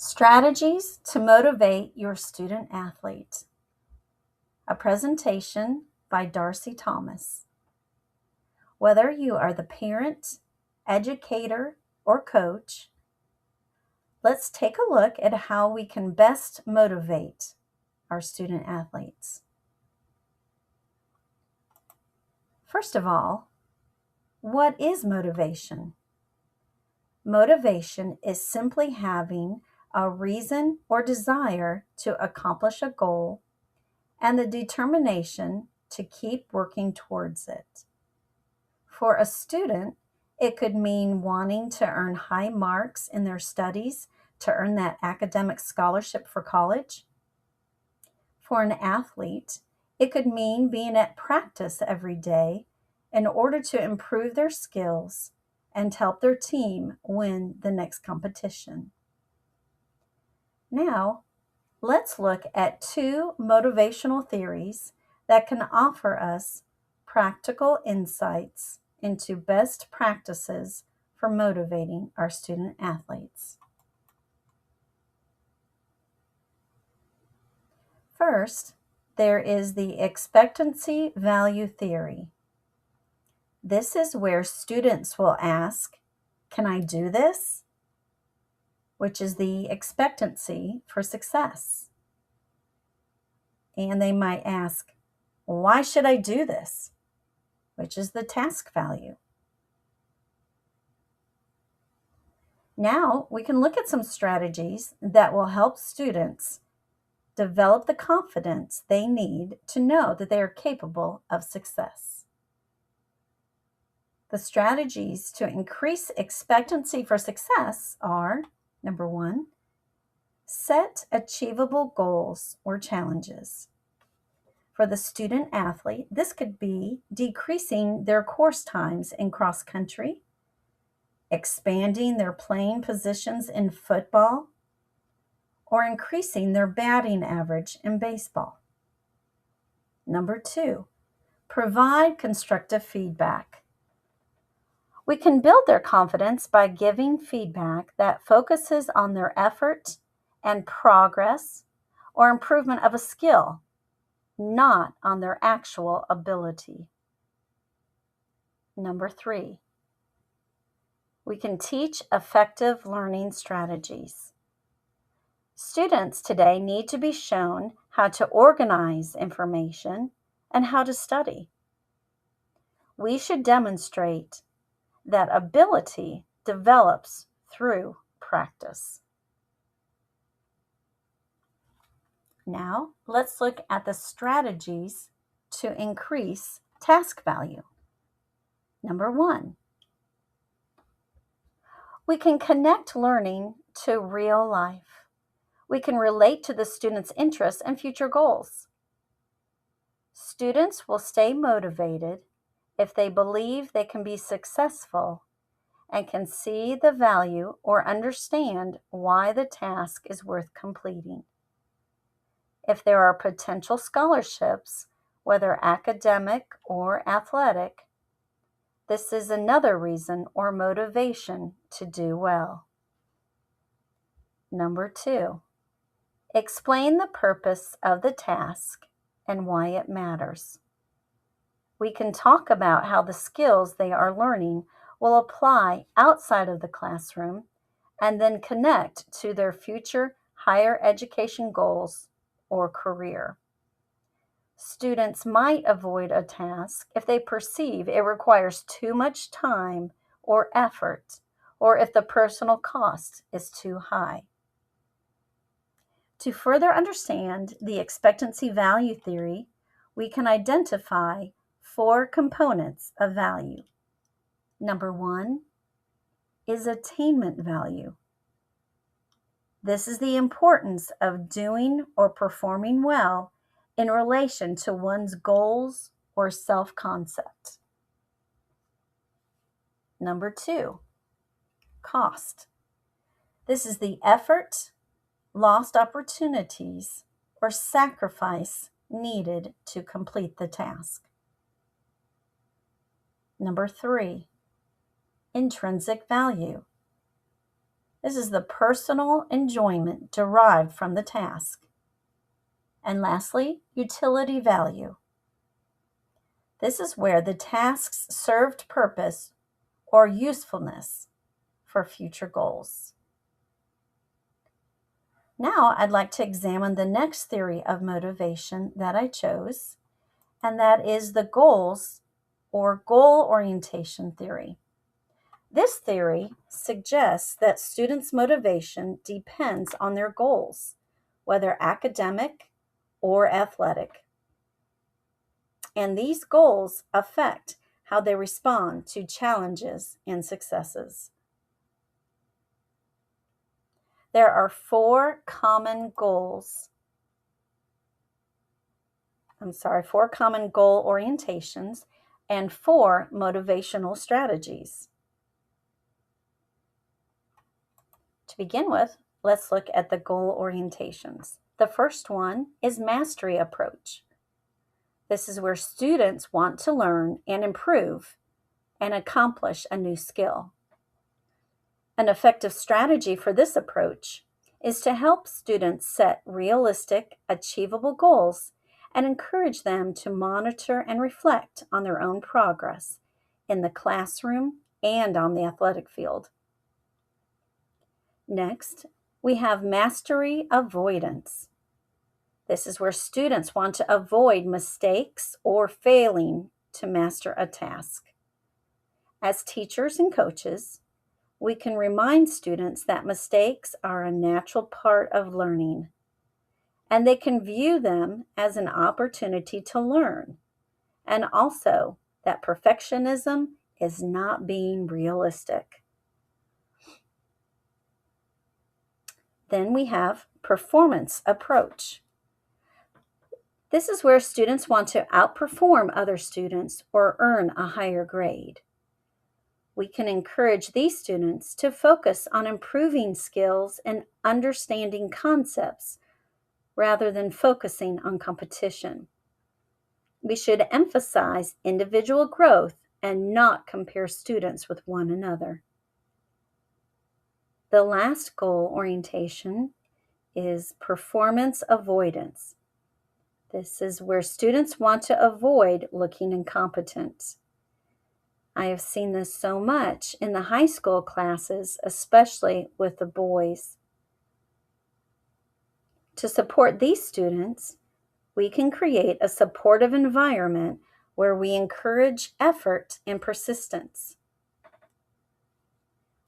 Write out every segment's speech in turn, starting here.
Strategies to motivate your student athlete. A presentation by Darcy Thomas. Whether you are the parent, educator, or coach, let's take a look at how we can best motivate our student athletes. First of all, what is motivation? Motivation is simply having a reason or desire to accomplish a goal and the determination to keep working towards it. For a student, it could mean wanting to earn high marks in their studies to earn that academic scholarship for college. For an athlete, it could mean being at practice every day in order to improve their skills and help their team win the next competition. Now, let's look at two motivational theories that can offer us practical insights into best practices for motivating our student athletes. First, there is the expectancy value theory. This is where students will ask, "Can I do this?" which is the expectancy for success. And they might ask, "Why should I do this?" which is the task value. Now we can look at some strategies that will help students develop the confidence they need to know that they are capable of success. The strategies to increase expectancy for success are, number one, set achievable goals or challenges. For the student athlete, this could be decreasing their course times in cross country, expanding their playing positions in football, or increasing their batting average in baseball. Number two, provide constructive feedback. We can build their confidence by giving feedback that focuses on their effort and progress or improvement of a skill, not on their actual ability. Number three, we can teach effective learning strategies. Students today need to be shown how to organize information and how to study. We should demonstrate that ability develops through practice. Now, let's look at the strategies to increase task value. Number one, we can connect learning to real life. We can relate to the student's interests and future goals. Students will stay motivated if they believe they can be successful and can see the value or understand why the task is worth completing. If there are potential scholarships, whether academic or athletic, this is another reason or motivation to do well. Number two, explain the purpose of the task and why it matters. We can talk about how the skills they are learning will apply outside of the classroom and then connect to their future higher education goals or career. Students might avoid a task if they perceive it requires too much time or effort, or if the personal cost is too high. To further understand the expectancy value theory, we can identify 4 components of value. Number one is attainment value. This is the importance of doing or performing well in relation to one's goals or self-concept. Number two, cost. This is the effort, lost opportunities, or sacrifice needed to complete the task. Number three, intrinsic value. This is the personal enjoyment derived from the task. And lastly, utility value. This is where the task's served purpose or usefulness for future goals. Now I'd like to examine the next theory of motivation that I chose, and that is the goals or goal orientation theory. This theory suggests that students' motivation depends on their goals, whether academic or athletic. And these goals affect how they respond to challenges and successes. There are four common goal orientations and 4 motivational strategies. To begin with, let's look at the goal orientations. The first one is mastery approach. This is where students want to learn and improve and accomplish a new skill. An effective strategy for this approach is to help students set realistic, achievable goals and encourage them to monitor and reflect on their own progress in the classroom and on the athletic field. Next, we have mastery avoidance. This is where students want to avoid mistakes or failing to master a task. As teachers and coaches, we can remind students that mistakes are a natural part of learning, and they can view them as an opportunity to learn, and also that perfectionism is not being realistic. Then we have performance approach. This is where students want to outperform other students or earn a higher grade. We can encourage these students to focus on improving skills and understanding concepts rather than focusing on competition. We should emphasize individual growth and not compare students with one another. The last goal orientation is performance avoidance. This is where students want to avoid looking incompetent. I have seen this so much in the high school classes, especially with the boys. To support these students, we can create a supportive environment where we encourage effort and persistence.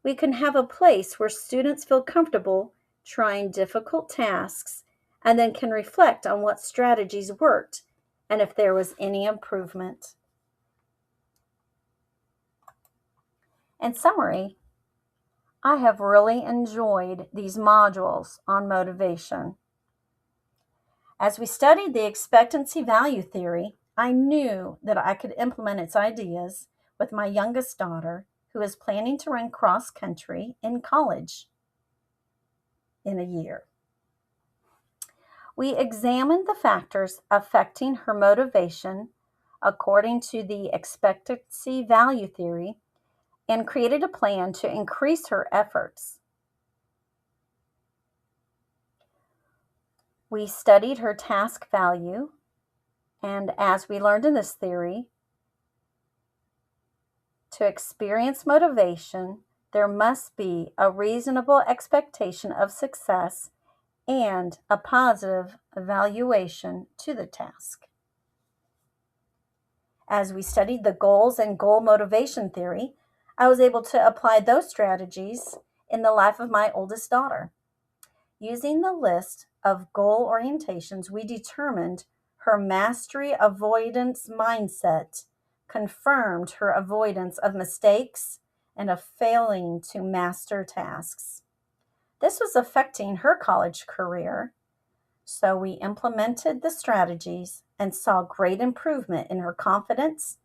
We can have a place where students feel comfortable trying difficult tasks and then can reflect on what strategies worked and if there was any improvement. In summary, I have really enjoyed these modules on motivation. As we studied the expectancy value theory, I knew that I could implement its ideas with my youngest daughter, who is planning to run cross country in college in a year. We examined the factors affecting her motivation according to the expectancy value theory and created a plan to increase her efforts. We studied her task value, and as we learned in this theory, to experience motivation, there must be a reasonable expectation of success and a positive evaluation to the task. As we studied the goals and goal motivation theory, I was able to apply those strategies in the life of my oldest daughter. Using the list of goal orientations, we determined her mastery avoidance mindset confirmed her avoidance of mistakes and of failing to master tasks. This was affecting her college career, so we implemented the strategies and saw great improvement in her confidence,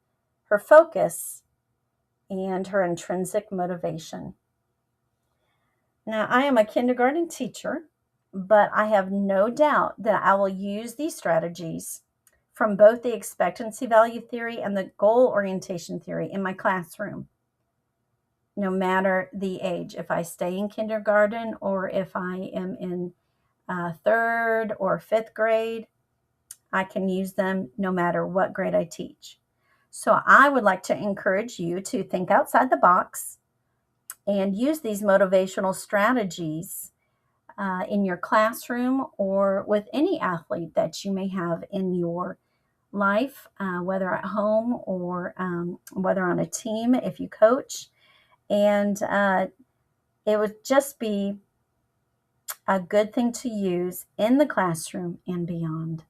her focus, and her intrinsic motivation. Now, I am a kindergarten teacher, but I have no doubt that I will use these strategies from both the expectancy value theory and the goal orientation theory in my classroom. no matter the age. If I stay in kindergarten or if I am in third or fifth grade, I can use them no matter what grade I teach. So I would like to encourage you to think outside the box and use these motivational strategies in your classroom or with any athlete that you may have in your life, whether at home or whether on a team if you coach. And it would just be a good thing to use in the classroom and beyond.